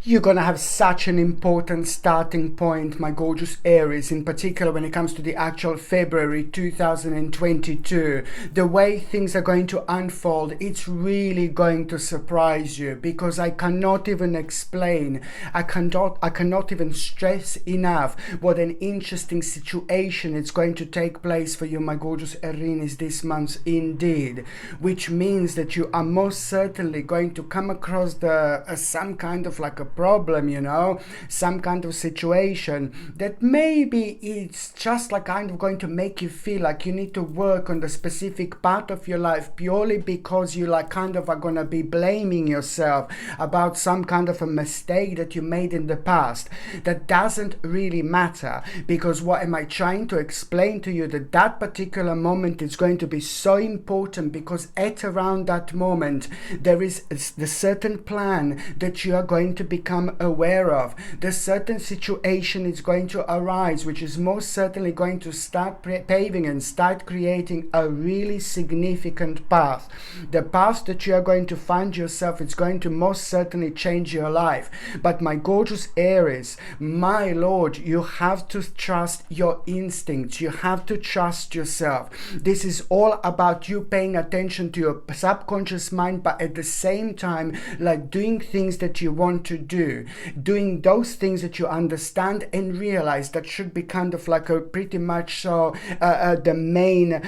You're going to have such an important starting point, my gorgeous Aries, in particular when it comes to the actual February 2022. The way things are going to unfold, it's really going to surprise you, because I cannot even explain, I cannot even stress enough what an interesting situation is going to take place for you, my gorgeous Aries, this month indeed, which means that you are most certainly going to come across some kind of like a problem, some kind of situation that maybe it's just like kind of going to make you feel like you need to work on the specific part of your life, purely because you like kind of are going to be blaming yourself about some kind of a mistake that you made in the past. That doesn't really matter, because what am I trying to explain to you, that particular moment is going to be so important, because at around that moment there is the certain plan that you are going to become aware of. The certain situation is going to arise, which is most certainly going to start paving and start creating a really significant path. The path that you are going to find yourself, it's going to most certainly change your life. But my gorgeous Aries, my Lord, you have to trust your instincts. You have to trust yourself. This is all about you paying attention to your subconscious mind, but at the same time, like doing things that you want to do, doing those things that you understand and realize that should be kind of like a pretty much so the main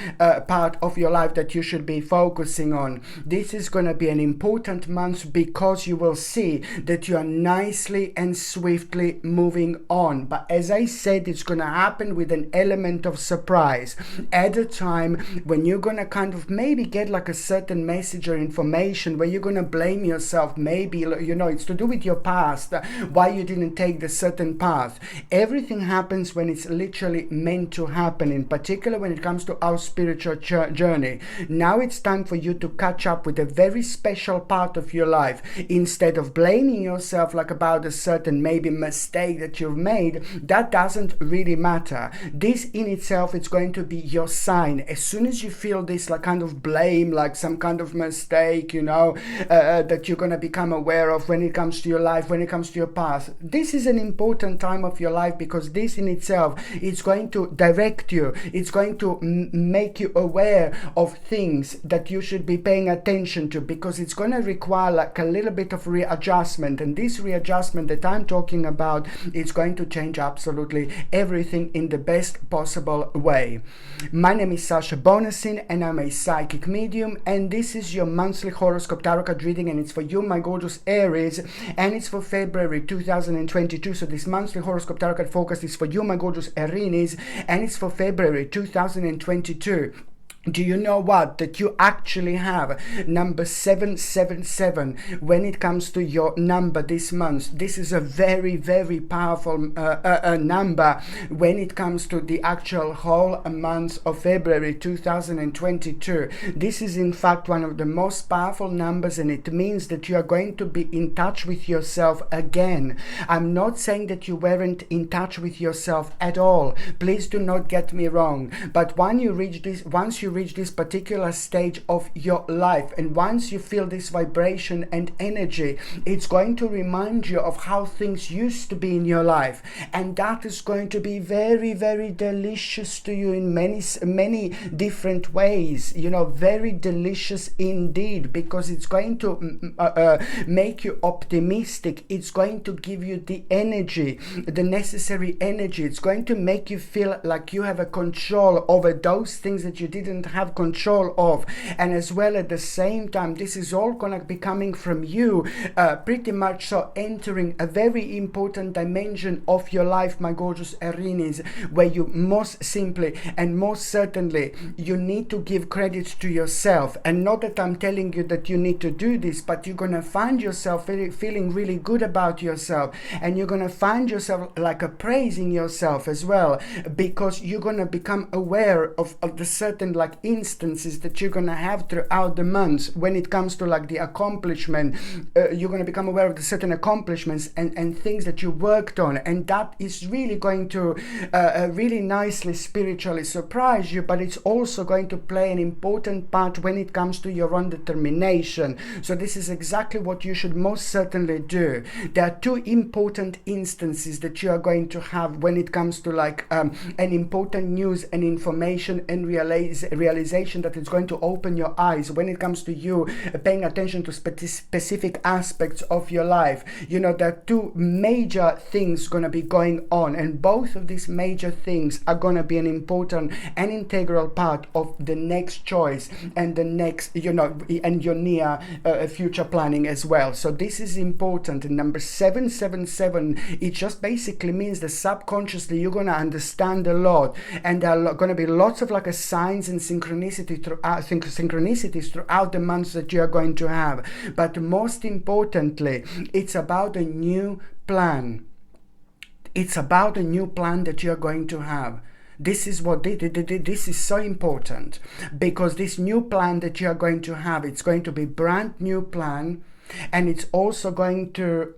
part of your life that you should be focusing on. This is going to be an important month, because you will see that you are nicely and swiftly moving on. But as I said, it's going to happen with an element of surprise at a time when you're going to kind of maybe get like a certain message or information where you're going to blame yourself. Maybe it's to do with your past, why you didn't take the certain path. Everything happens when it's literally meant to happen, in particular when it comes to our spiritual journey. Now it's time for you to catch up with a very special part of your life. Instead of blaming yourself like about a certain maybe mistake that you've made, that doesn't really matter. This in itself is going to be your sign. As soon as you feel this like kind of blame, like some kind of mistake, that you're going to become aware of when it comes to your life, when it comes to your path, this is an important time of your life, because this in itself is going to direct you. It's going to make you aware of things that you should be paying attention to, because it's going to require like a little bit of readjustment. And this readjustment that I'm talking about is going to change absolutely everything in the best possible way. My name is Sasha Bonasin, and I'm a psychic medium, and this is your monthly horoscope tarot card reading, and it's for you, my gorgeous Aries, and it's for February 2022. So this monthly horoscope tarot card focus is for you, my gorgeous Aries, and it's for February 2022. Do you know what? That you actually have number 777 when it comes to your number this month. This is a very, very powerful number when it comes to the actual whole month of February 2022. This is in fact one of the most powerful numbers, and it means that you are going to be in touch with yourself again. I'm not saying that you weren't in touch with yourself at all. Please do not get me wrong. But once you reach this particular stage of your life, and once you feel this vibration and energy, it's going to remind you of how things used to be in your life, and that is going to be very, very delicious to you in many different ways. Very delicious indeed, because it's going to make you optimistic. It's going to give you the energy, the necessary energy. It's going to make you feel like you have a control over those things that you didn't have control of. And as well, at the same time, this is all gonna be coming from you pretty much so entering a very important dimension of your life, my gorgeous Aries, where you most simply and most certainly you need to give credit to yourself. And not that I'm telling you that you need to do this, but you're gonna find yourself feeling really good about yourself, and you're gonna find yourself praising yourself as well, because you're gonna become aware of the certain like instances that you're gonna have throughout the months when it comes to like the accomplishment. You're gonna become aware of the certain accomplishments and things that you worked on, and that is really going to really nicely spiritually surprise you. But it's also going to play an important part when it comes to your own determination. So this is exactly what you should most certainly do. There are two important instances that you are going to have when it comes to like an important news and information and realization that is going to open your eyes when it comes to you paying attention to specific aspects of your life. You know, there are two major things going to be going on, and both of these major things are going to be an important and integral part of the next choice and the next, you know, and your near future planning as well. So this is important. And number 777, it just basically means that subconsciously you're going to understand a lot, and there are going to be lots of like a signs and synchronicities throughout the months that you are going to have. But most importantly, it's about a new plan. It's about a new plan that you are going to have. This is what this is so important, because this new plan that you are going to have, it's going to be brand new plan. And it's also going to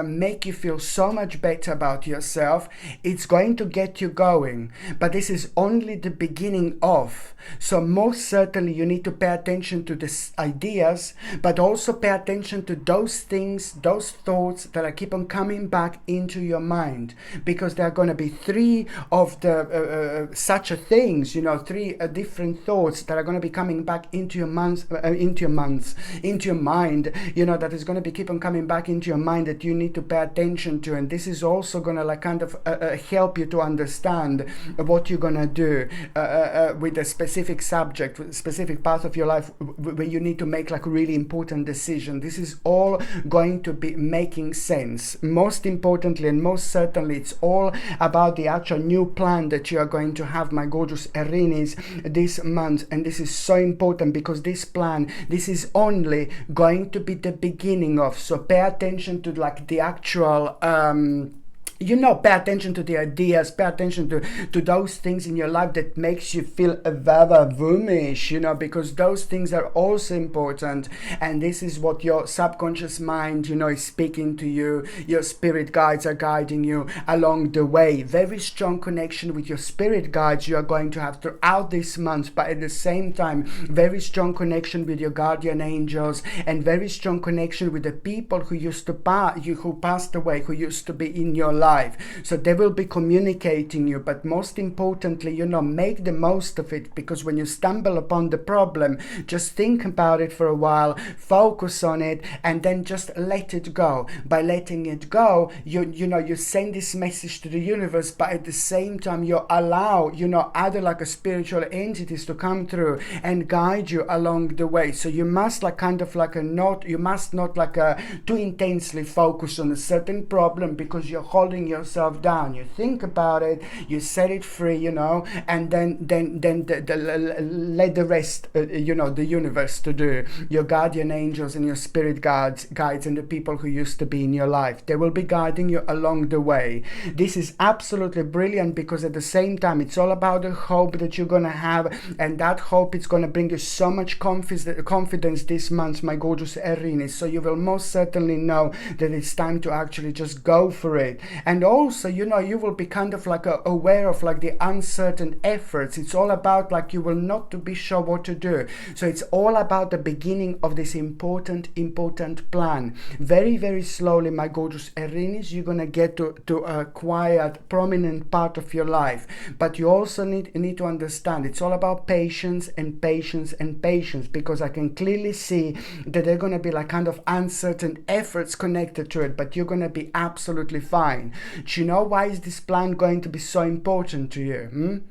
make you feel so much better about yourself. It's going to get you going. But this is only the beginning of. So most certainly you need to pay attention to these ideas, but also pay attention to those things, those thoughts that are keep on coming back into your mind. Because there are going to be three of the such a things, you know, three different thoughts that are going to be coming back into your mind, you know, that is going to be keep on coming back into your mind that you need to pay attention to. And this is also going to like kind of help you to understand what you're going to do with a specific subject, with a specific part of your life where you need to make like a really important decision. This is all going to be making sense. Most importantly and most certainly, it's all about the actual new plan that you are going to have, my gorgeous Aries, this month. And this is so important, because this plan, this is only going to be the beginning of. So pay attention to like the actual you know, pay attention to the ideas, pay attention to those things in your life that makes you feel vava-voomish, you know, because those things are also important. And this is what your subconscious mind, you know, is speaking to you. Your spirit guides are guiding you along the way. Very strong connection with your spirit guides you are going to have throughout this month, but at the same time, very strong connection with your guardian angels, and very strong connection with the people who used to who passed away, who used to be in your life. So they will be communicating you, but most importantly, you know, make the most of it, because when you stumble upon the problem, just think about it for a while, focus on it, and then just let it go. By letting it go, you know, you send this message to the universe, but at the same time you allow, you know, other like a spiritual entities to come through and guide you along the way. So you must like kind of like you must not like too intensely focus on a certain problem, because you're holding yourself down. You think about it, you set it free, you know, and then let the rest, you know, the universe to do. Your guardian angels and your spirit guides and the people who used to be in your life, they will be guiding you along the way. This is absolutely brilliant, because at the same time, it's all about the hope that you're gonna have, and that hope is gonna bring you so much confidence this month, my gorgeous Aries. So you will most certainly know that it's time to actually just go for it. And also, you know, you will be kind of like aware of like the uncertain efforts. It's all about like you will not to be sure what to do. So it's all about the beginning of this important plan. Very, very slowly, my gorgeous Aries, you're gonna get to a quiet, prominent part of your life. But you also need to understand it's all about patience and patience and patience, because I can clearly see that there are gonna be like kind of uncertain efforts connected to it, but you're gonna be absolutely fine. Do you know why is this plan going to be so important to you?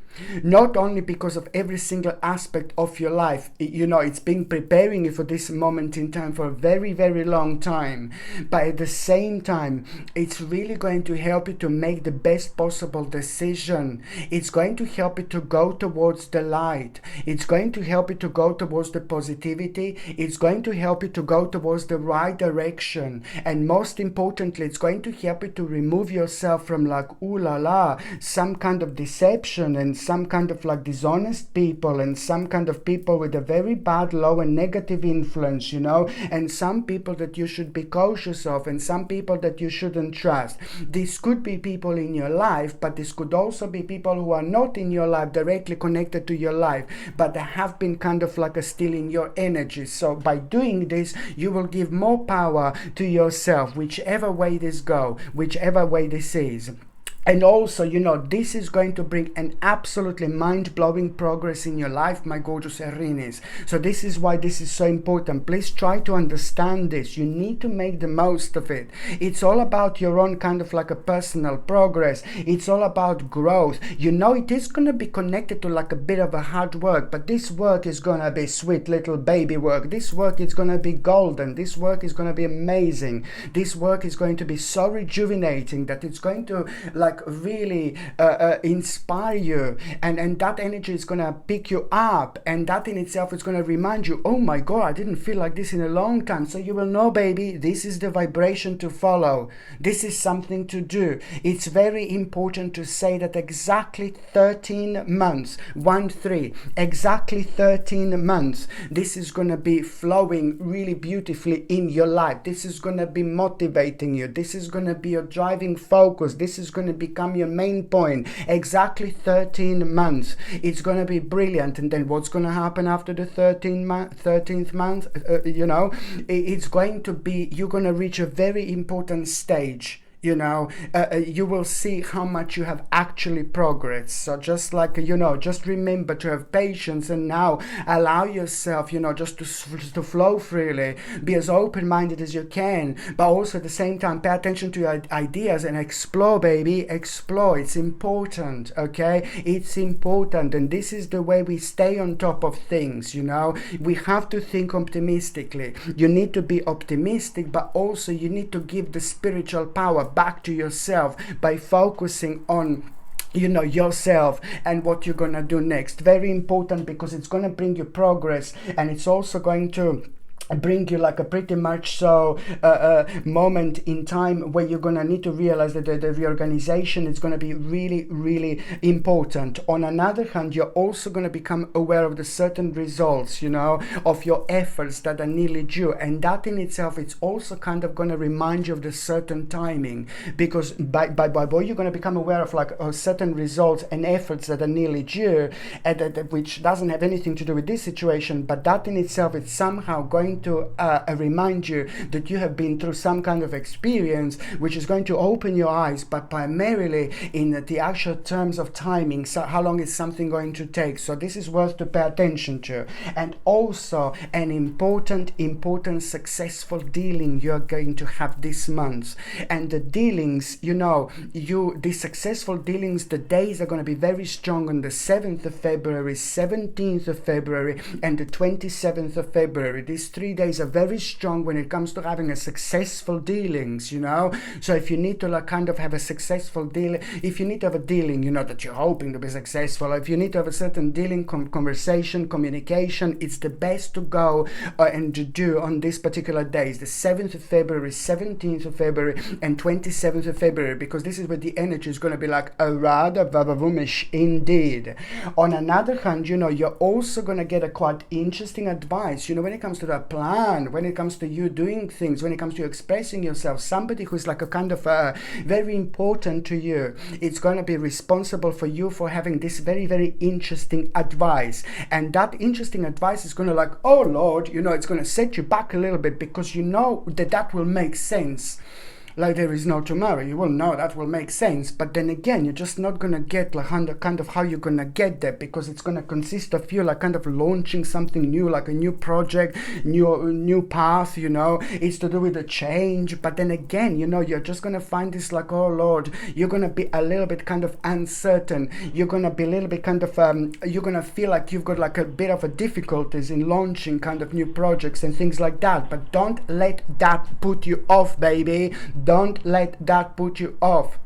Not only because of every single aspect of your life, you know, it's been preparing you for this moment in time for a very, very long time, but at the same time, it's really going to help you to make the best possible decision. It's going to help you to go towards the light. It's going to help you to go towards the positivity. It's going to help you to go towards the right direction. And most importantly, it's going to help you to remove yourself from like, ooh la la, some kind of deception and some kind of like dishonest people, and some kind of people with a very bad, low and negative influence, you know, and some people that you should be cautious of, and some people that you shouldn't trust. This could be people in your life, but this could also be people who are not in your life, directly connected to your life, but they have been kind of like stealing your energy. So by doing this, you will give more power to yourself, whichever way this go, whichever way this is. And also, you know, this is going to bring an absolutely mind-blowing progress in your life, my gorgeous Aries. So this is why this is so important. Please try to understand this. You need to make the most of it. It's all about your own kind of like a personal progress. It's all about growth. You know, it is going to be connected to like a bit of a hard work, but this work is going to be sweet little baby work. This work is going to be golden. This work is going to be amazing. This work is going to be so rejuvenating that it's going to like really inspire you, and that energy is going to pick you up, and that in itself is going to remind you, oh my god, I didn't feel like this in a long time. So you will know, baby, this is the vibration to follow. This is something to do. It's very important to say that exactly 13 months, 1-3, exactly 13 months, this is going to be flowing really beautifully in your life. This is going to be motivating you. This is going to be your driving focus. This is going to become your main point. Exactly 13 months. It's going to be brilliant. And then what's going to happen after the 13th month? You know, it's going to be, you're going to reach a very important stage. You know, you will see how much you have actually progressed. So just like, you know, just remember to have patience, and now allow yourself, you know, just to flow freely, be as open-minded as you can, but also at the same time pay attention to your ideas and explore, baby, explore. It's important, okay? It's important, and this is the way we stay on top of things, you know? We have to think optimistically. You need to be optimistic, but also you need to give the spiritual power back to yourself by focusing on, you know, yourself and what you're gonna do next. Very important, because it's gonna bring you progress, and it's also going to bring you like a pretty much so moment in time where you're gonna need to realize that the reorganization is gonna be really, really important. On another hand, you're also gonna become aware of the certain results, you know, of your efforts that are nearly due, and that in itself, it's also kind of gonna remind you of the certain timing, because by you're gonna become aware of like certain results and efforts that are nearly due, and which doesn't have anything to do with this situation, but that in itself is somehow going to remind you that you have been through some kind of experience which is going to open your eyes, but primarily in the actual terms of timing. So how long is something going to take? So this is worth to pay attention to. And also an important successful dealing you're going to have this month. And the dealings, you know, the successful dealings, the days are going to be very strong on the 7th of February, 17th of February, and the 27th of February. These 3 days are very strong when it comes to having a successful dealings, you know. So if you need to like kind of have a successful deal, if you need to have a dealing, you know, that you're hoping to be successful, if you need to have a certain dealing, conversation, communication, it's the best to go and to do on these particular days, the 7th of February, 17th of February, and 27th of February, because this is where the energy is going to be like a rather vavavumish indeed. On another hand, you know, you're also going to get a quite interesting advice, you know, when it comes to that plan, when it comes to you doing things, when it comes to you expressing yourself, somebody who's like a kind of very important to you, it's going to be responsible for you for having this very, very interesting advice. And that interesting advice is going to like, oh Lord, you know, it's going to set you back a little bit, because you know that will make sense. Like there is no tomorrow. You will know that will make sense, but then again, you're just not gonna get like kind of how you're gonna get there, because it's gonna consist of you like kind of launching something new, like a new project, new path, you know. It's to do with a change, but then again, you know, you're just gonna find this like, oh Lord, you're gonna be a little bit kind of uncertain. You're gonna be a little bit kind of you're gonna feel like you've got like a bit of a difficulties in launching kind of new projects and things like that. But don't let that put you off, baby. Don't let that put you off.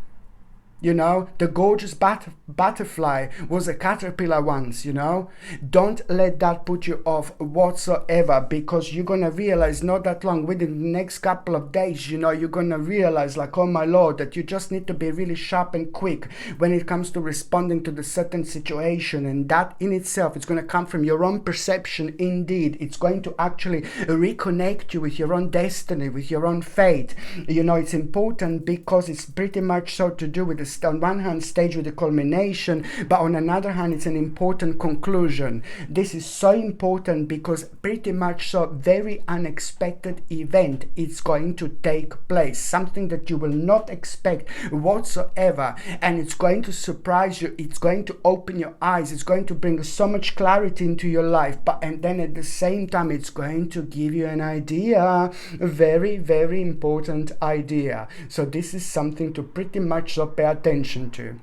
You know, the gorgeous butterfly was a caterpillar once, you know. Don't let that put you off whatsoever, because you're going to realize not that long, within the next couple of days, you know, you're going to realize, like, oh my Lord, that you just need to be really sharp and quick when it comes to responding to the certain situation. And that in itself is going to come from your own perception. Indeed, it's going to actually reconnect you with your own destiny, with your own fate. You know, it's important because it's pretty much so to do with the, on one hand, stage with the culmination, but on another hand, it's an important conclusion. This is so important because pretty much so very unexpected event is going to take place, something that you will not expect whatsoever, and it's going to surprise you. It's going to open your eyes. It's going to bring so much clarity into your life, and then at the same time, it's going to give you an idea, a very, very important idea. So this is something to pretty much so pay attention to.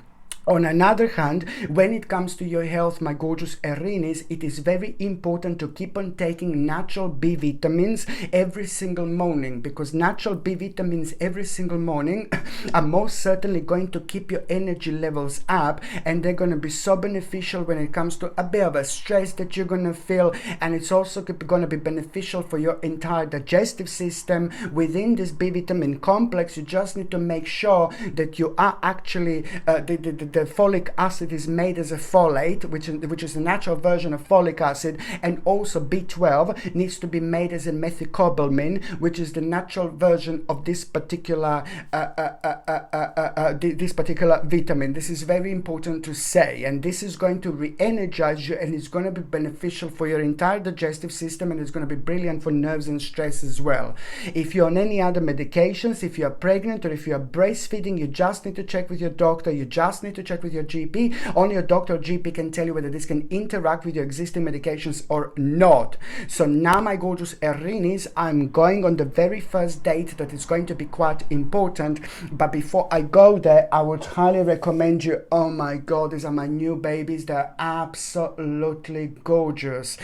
On another hand, when it comes to your health, my gorgeous Aries, it is very important to keep on taking natural B vitamins every single morning, because natural B vitamins every single morning are most certainly going to keep your energy levels up, and they're going to be so beneficial when it comes to a bit of a stress that you're going to feel, and it's also going to be beneficial for your entire digestive system. Within this B vitamin complex, you just need to make sure that you are actually the folic acid is made as a folate, which is the natural version of folic acid, and also B12 needs to be made as a methylcobalamin, which is the natural version of this particular vitamin. This is very important to say, and this is going to re-energize you, and it's going to be beneficial for your entire digestive system, and it's going to be brilliant for nerves and stress as well. If you're on any other medications, if you're pregnant or if you're breastfeeding, you just need to check with your doctor. You just need to check with your GP. Only your doctor or GP can tell you whether this can interact with your existing medications or not. So now, my gorgeous Aries, I'm going on the very first date that is going to be quite important. But before I go there, I would highly recommend you, oh my God, these are my new babies. They're absolutely gorgeous.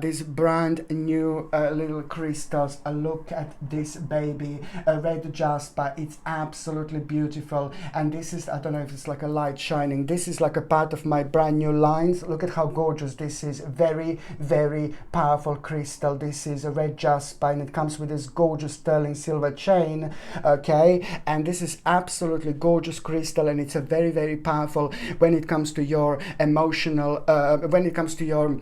These brand new little crystals. Look at this baby, a red jasper. It's absolutely beautiful. And this is, I don't know if it's like a light shining. This is like a part of my brand new lines. Look at how gorgeous this is. Very, very powerful crystal. This is a red jasper, and it comes with this gorgeous sterling silver chain. Okay, and this is absolutely gorgeous crystal, and it's a very, very powerful when it comes to your emotional, when it comes to your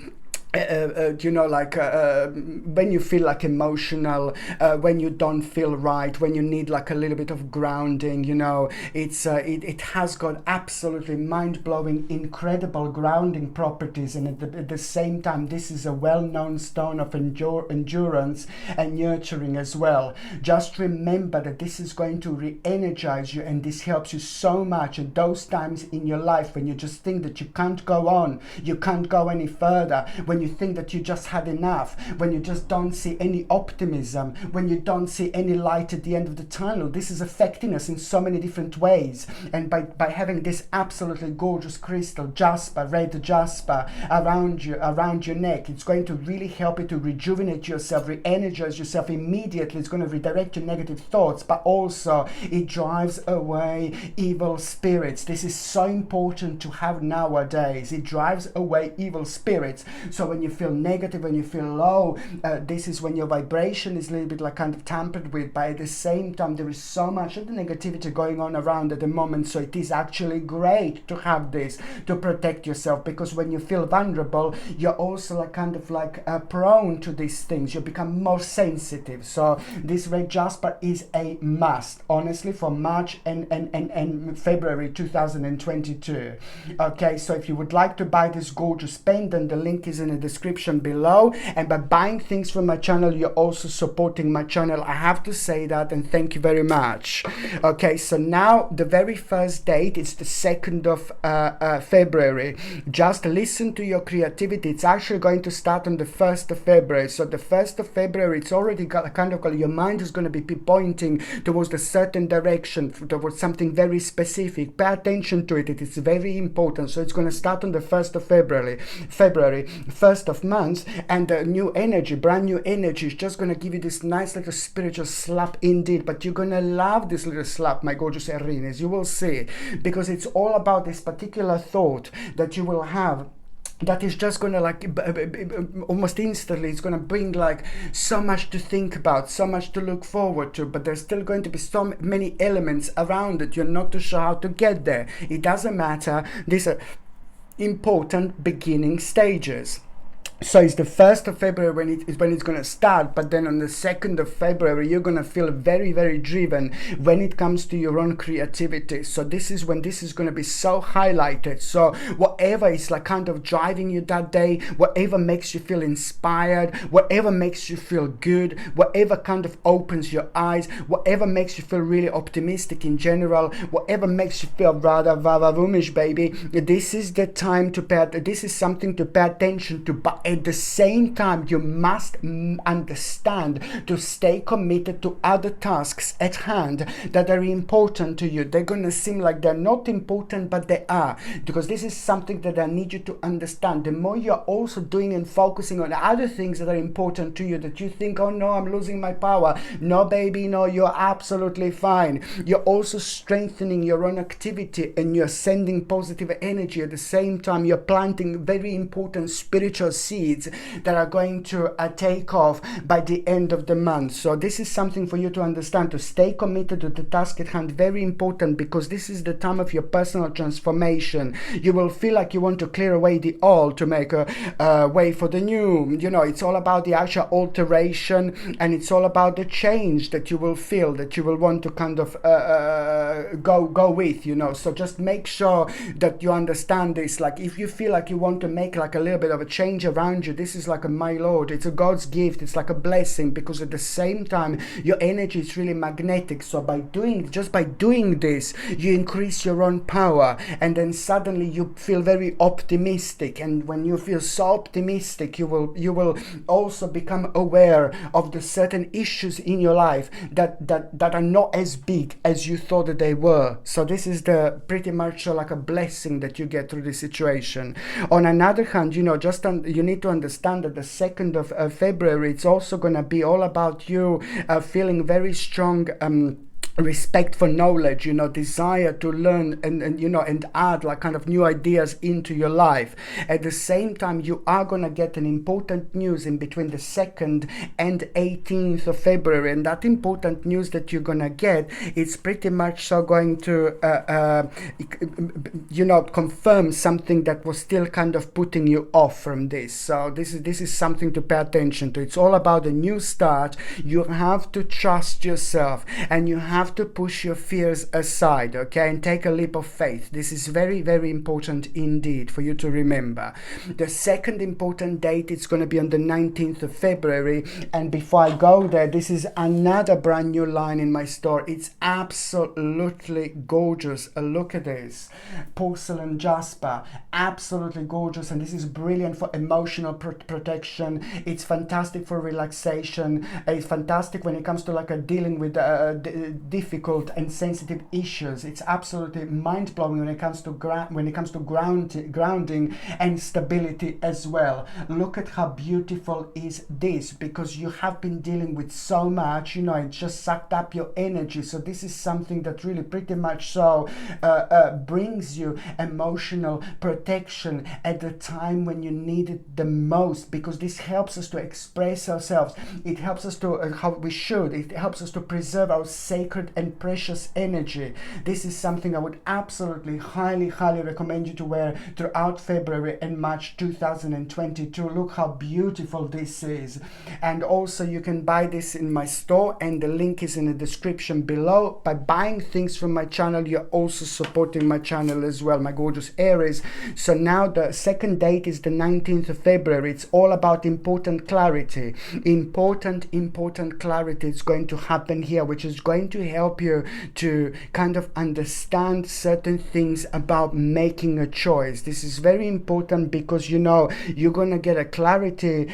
you know, like when you feel like emotional, when you don't feel right, when you need like a little bit of grounding, you know, it has got absolutely mind-blowing, incredible grounding properties, and at the same time, this is a well-known stone of endurance and nurturing as well. Just remember that this is going to re-energize you, and this helps you so much at those times in your life when you just think that you can't go on, you can't go any further, when you think that you just had enough, when you just don't see any optimism, when you don't see any light at the end of the tunnel. This is affecting us in so many different ways, and by having this absolutely gorgeous crystal jasper, red jasper, around your neck, it's going to really help you to rejuvenate yourself, re-energize yourself immediately. It's going to redirect your negative thoughts, but also it drives away evil spirits. This is so important to have nowadays. It drives away evil spirits. So when you feel negative, when you feel low, this is when your vibration is a little bit like kind of tampered with, but at the same time there is so much of the negativity going on around at the moment. So it is actually great to have this to protect yourself, because when you feel vulnerable, you're also like kind of like prone to these things. You become more sensitive. So this red jasper is a must, honestly, for March and February 2022. Okay, so if you would like to buy this gorgeous pendant, the link is in the description below, and by buying things from my channel, you're also supporting my channel. I have to say that, and thank you very much. Okay, so now the very first date is the 2nd of February. Just listen to your creativity. It's actually going to start on the 1st of February. So the 1st of February, it's already got a kind of, your mind is going to be pointing towards a certain direction, towards something very specific. Pay attention to it. It is very important. So it's going to start on the 1st of February. 1st first of months, and the new energy, brand new energy, is just going to give you this nice little spiritual slap indeed. But you're going to love this little slap, my gorgeous Aries. You will see, because it's all about this particular thought that you will have, that is just going to like almost instantly, it's going to bring like so much to think about, so much to look forward to, but there's still going to be so many elements around it. You're not too sure how to get there. It doesn't matter. These are important beginning stages. So it's the 1st of February when it's going to start, but then on the 2nd of February, you're going to feel very, very driven when it comes to your own creativity. So this is when this is going to be so highlighted. So whatever is like kind of driving you that day, whatever makes you feel inspired, whatever makes you feel good, whatever kind of opens your eyes, whatever makes you feel really optimistic in general, whatever makes you feel rather vavavoonish, baby, this is the time to this is something to pay attention to. But at the same time, you must understand to stay committed to other tasks at hand that are important to you. They're going to seem like they're not important, but they are, because this is something that I need you to understand. The more you're also doing and focusing on other things that are important to you, that you think, oh no, I'm losing my power. No, baby, no, you're absolutely fine. You're also strengthening your own activity, and you're sending positive energy. At the same time, you're planting very important spiritual seeds that are going to take off by the end of the month. So this is something for you to understand, to stay committed to the task at hand. Very important, because this is the time of your personal transformation. You will feel like you want to clear away the old to make a way for the new. You know, it's all about the actual alteration, and it's all about the change that you will feel, that you will want to kind of go with, you know. So just make sure that you understand this. Like, if you feel like you want to make like a little bit of a change around you, this is like a my lord, it's a God's gift, it's like a blessing, because at the same time your energy is really magnetic. So by doing this, you increase your own power, and then suddenly you feel very optimistic. And when you feel so optimistic, you will also become aware of the certain issues in your life that are not as big as you thought that they were. So this is the pretty much like a blessing that you get through this situation. On another hand, you know, you need to understand that the 2nd of February, it's also going to be all about you feeling very strong respect for knowledge, you know, desire to learn and you know, and add like kind of new ideas into your life. At the same time, you are going to get an important news in between the 2nd and 18th of February, and that important news that you're going to get, it's pretty much so going to you know, confirm something that was still kind of putting you off from this. So this is something to pay attention to. It's all about a new start. You have to trust yourself, and you have to push your fears aside, okay, and take a leap of faith. This is very, very important indeed for you to remember. The second important date, it's going to be on the 19th of February. And before I go there, this is another brand new line in my store. It's absolutely gorgeous. Look at this. Porcelain jasper. Absolutely gorgeous. And this is brilliant for emotional protection. It's fantastic for relaxation. It's fantastic when it comes to like dealing with difficult and sensitive issues. It's absolutely mind-blowing when it comes to grounding and stability as well. Look at how beautiful is this, because you have been dealing with so much, you know, it just sucked up your energy. So this is something that really pretty much so brings you emotional protection at the time when you need it the most, because this helps us to express ourselves. It helps us to it helps us to preserve our sacred and precious energy. This is something I would absolutely highly recommend you to wear throughout February and March 2022. Look how beautiful this is. And also you can buy this in my store, and the link is in the description below. By buying things from my channel, you're also supporting my channel as well, my gorgeous Aries. So now the second date is the 19th of February. It's all about important clarity. Important clarity is going to happen here, which is going to help you to kind of understand certain things about making a choice. This is very important because you're going to get a clarity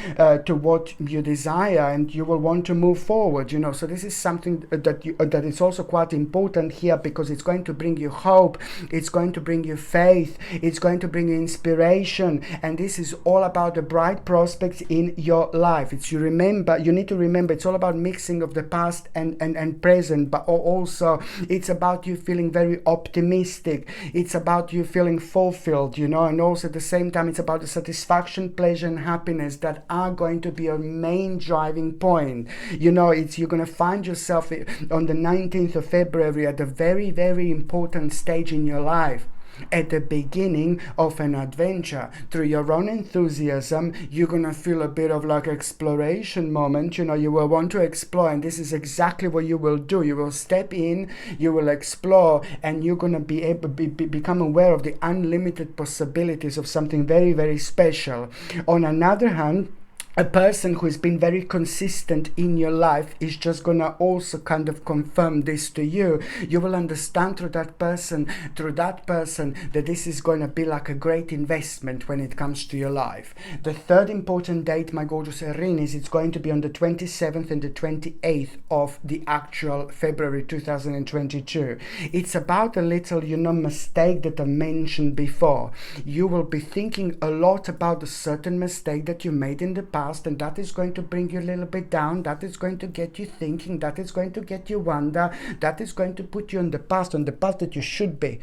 to what you desire, and you will want to move forward. So this is something that is also quite important here, because it's going to bring you hope, it's going to bring you faith, it's going to bring you inspiration, and this is all about the bright prospects in your life. You need to remember it's all about mixing of the past and present, but also it's about you feeling very optimistic, it's about you feeling fulfilled, and also at the same time it's about the satisfaction, pleasure and happiness that are going to be your main driving point. You're going to find yourself on the 19th of February at a very, very important stage in your life, at the beginning of an adventure. Through your own enthusiasm, you're gonna feel a bit of like exploration moment. You will want to explore, and this is exactly what you will do. You will step in, you will explore, and you're gonna be able become aware of the unlimited possibilities of something very, very special. On another hand, a person who has been very consistent in your life is just gonna also kind of confirm this to you. You will understand through that person that this is going to be like a great investment when it comes to your life. The third important date, my gorgeous Aries, it's going to be on the 27th and the 28th of the actual February 2022. It's about a little, mistake that I mentioned before. You will be thinking a lot about a certain mistake that you made in the past, and that is going to bring you a little bit down, that is going to get you thinking, that is going to get you wonder, that is going to put you on the path that you should be.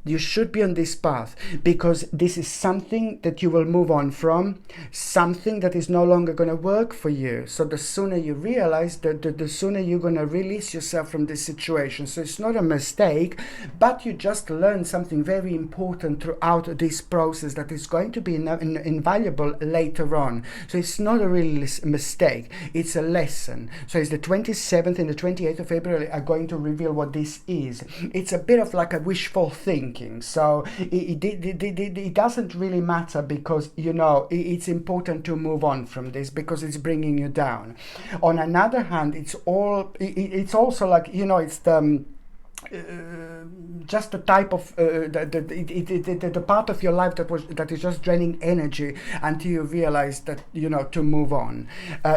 You should be on this path, because this is something that you will move on from, something that is no longer going to work for you. So the sooner you realize that, the sooner you're going to release yourself from this situation. So it's not a mistake, but you just learn something very important throughout this process that is going to be invaluable later on. So it's not a real mistake, it's a lesson. So it's the 27th and the 28th of February are going to reveal what this is. It's a bit of like a wishful thinking. So it doesn't really matter, because it's important to move on from this, because it's bringing you down. On another hand, it's also like it's the just the type of the part of your life that is just draining energy until you realize that to move on.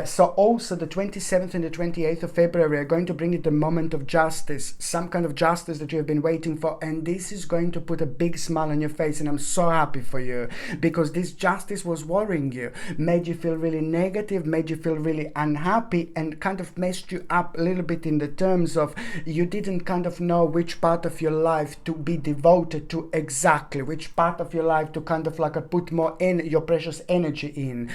So also the 27th and the 28th of February are going to bring you the moment of justice, some kind of justice that you have been waiting for, and this is going to put a big smile on your face, and I'm so happy for you, because this justice was worrying you, made you feel really negative, made you feel really unhappy, and kind of messed you up a little bit in the terms of you didn't kind of know which part of your life to be devoted to exactly, which part of your life to kind of like put more in your precious energy in,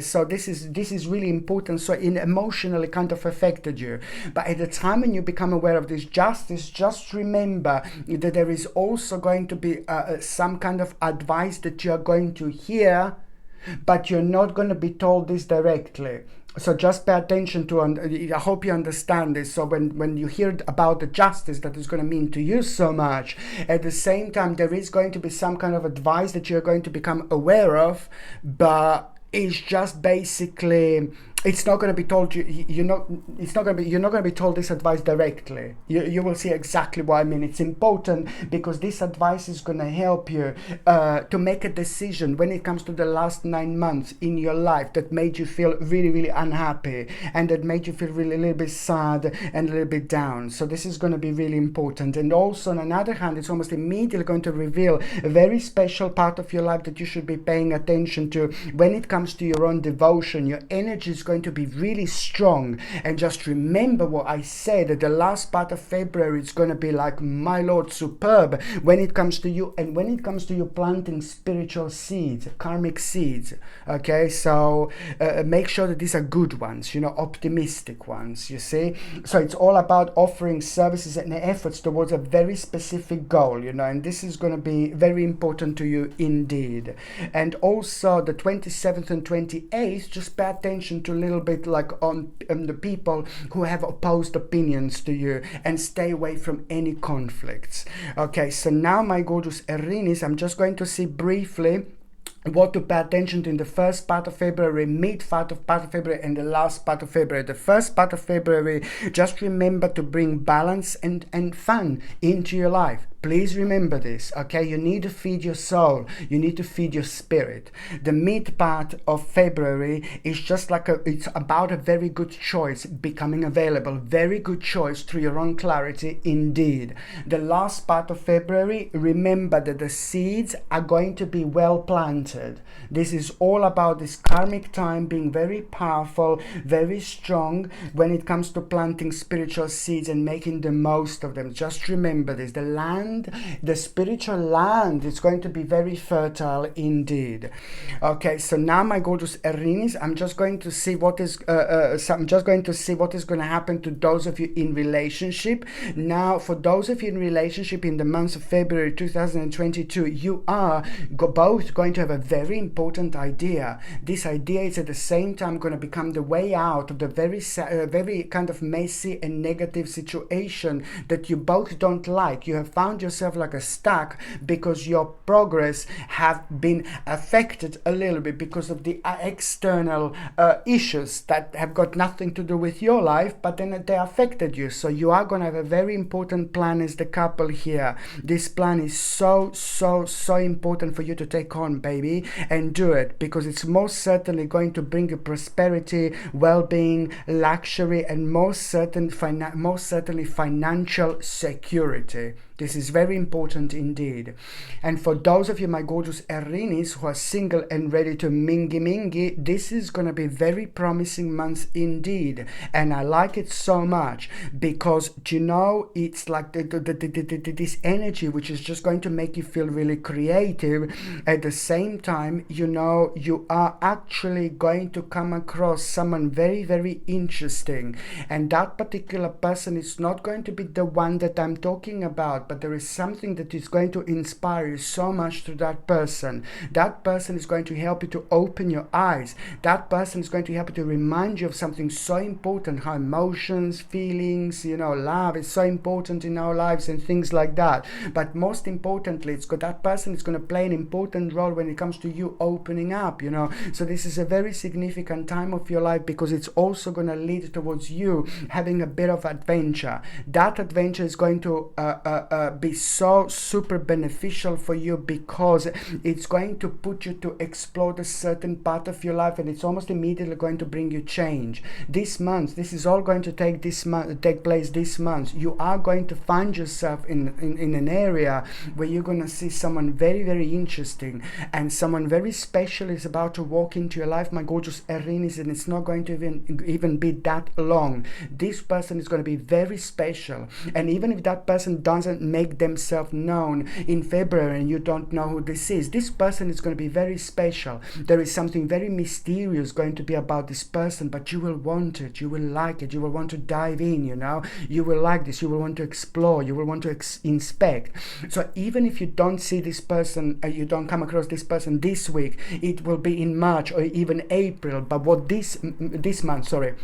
so this is really important. So it emotionally kind of affected you, but at the time when you become aware of this justice, just remember that there is also going to be some kind of advice that you are going to hear, but you're not going to be told this directly. So just pay attention to, and I hope you understand this. So when you hear about the justice that is going to mean to you so much, at the same time there is going to be some kind of advice that you're going to become aware of, but it's just basically, it's not going to be told you're not going to be told this advice directly. You will see exactly what I mean. It's important because this advice is going to help you to make a decision when it comes to the last 9 months in your life that made you feel really, really unhappy, and that made you feel really a little bit sad and a little bit down. So this is going to be really important. And also on another hand, it's almost immediately going to reveal a very special part of your life that you should be paying attention to when it comes to your own devotion. Your energy is going to be really strong, and just remember what I said, that the last part of February is going to be like, my lord, superb when it comes to you, and when it comes to you planting spiritual seeds, karmic seeds. Okay, so make sure that these are good ones, optimistic ones, you see. So it's all about offering services and efforts towards a very specific goal, and this is going to be very important to you indeed. And also the 27th and 28th, just pay attention to a little bit like on the people who have opposed opinions to you, and stay away from any conflicts. Okay, so now my gorgeous Aries, I'm just going to see briefly what to pay attention to in the first part of February, part of February, and the last part of February. The first part of February, just remember to bring balance and fun into your life. Please remember this, okay? You need to feed your soul. You need to feed your spirit. The mid part of February is just like it's about a very good choice becoming available. Very good choice through your own clarity indeed. The last part of February, remember that the seeds are going to be well planted. This is all about this karmic time being very powerful, very strong when it comes to planting spiritual seeds and making the most of them. Just remember this. The spiritual land is going to be very fertile indeed. Okay, so now my gorgeous Aries, I'm just going to see what is going to happen to those of you in relationship. Now, for those of you in relationship in the month of February 2022, you are both going to have a very important idea. This idea is at the same time going to become the way out of the very kind of messy and negative situation that you both don't like. You have found yourself like a stuck because your progress have been affected a little bit because of the external issues that have got nothing to do with your life, but then they affected you. So you are going to have a very important plan as the couple here. This plan is so important for you to take on, baby, and do it, because it's most certainly going to bring you prosperity, well-being, luxury, and most certainly financial security. This is very important indeed. And for those of you, my gorgeous Aries, who are single and ready to mingy, this is going to be very promising month indeed. And I like it so much because, you know, it's like this energy which is just going to make you feel really creative. At the same time, you know, you are actually going to come across someone very, very interesting. And that particular person is not going to be the one that I'm talking about, but there is something that is going to inspire you so much through that person. That person is going to help you to open your eyes. That person is going to help you to remind you of something so important, how emotions, feelings, you know, love is so important in our lives and things like that. But most importantly, that person is going to play an important role when it comes to you opening up, you know. So this is a very significant time of your life because it's also going to lead towards you having a bit of adventure. That adventure is going to be so super beneficial for you because it's going to put you to explore a certain part of your life, and it's almost immediately going to bring you change. This month, this is all going to take place this month. You are going to find yourself in an area where you're going to see someone very, very interesting, and someone very special is about to walk into your life, my gorgeous Aries, and it's not going to even be that long. This person is going to be very special, and even if that person doesn't make themselves known in February and you don't know who this is, this person is going to be very special. There is something very mysterious going to be about this person, but you will want it, you will like it, you will want to dive in, you know, you will like this, you will want to explore, you will want to inspect. So even if you don't see this person, you don't come across this person this week, it will be in March or even April. But what this month, sorry.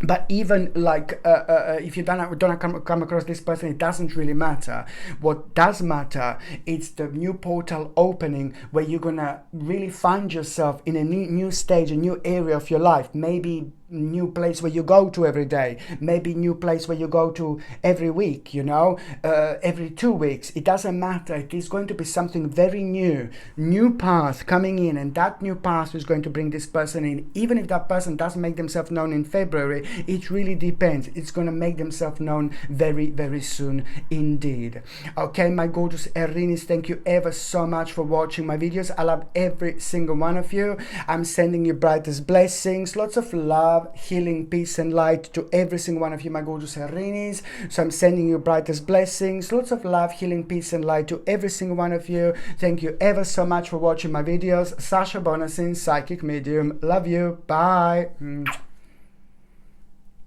But even like if you don't come across this person, it doesn't really matter. What does matter is the new portal opening where you're gonna really find yourself in a new stage, a new area of your life. Maybe new place where you go to every day, maybe new place where you go to every week, you know, every 2 weeks. It doesn't matter. It is going to be something very new path coming in, and that new path is going to bring this person in. Even if that person doesn't make themselves known in February, it really depends. It's going to make themselves known very, very soon indeed. Okay, my gorgeous Aries, thank you ever so much for watching my videos. I love every single one of you. I'm sending you brightest blessings, lots of love, healing, peace and light to every single one of you, my gorgeous Aries. So I'm sending you brightest blessings, lots of love, healing, peace and light to every single one of you. Thank you ever so much for watching my videos. Sasha Bonasin, psychic medium. Love you. Bye.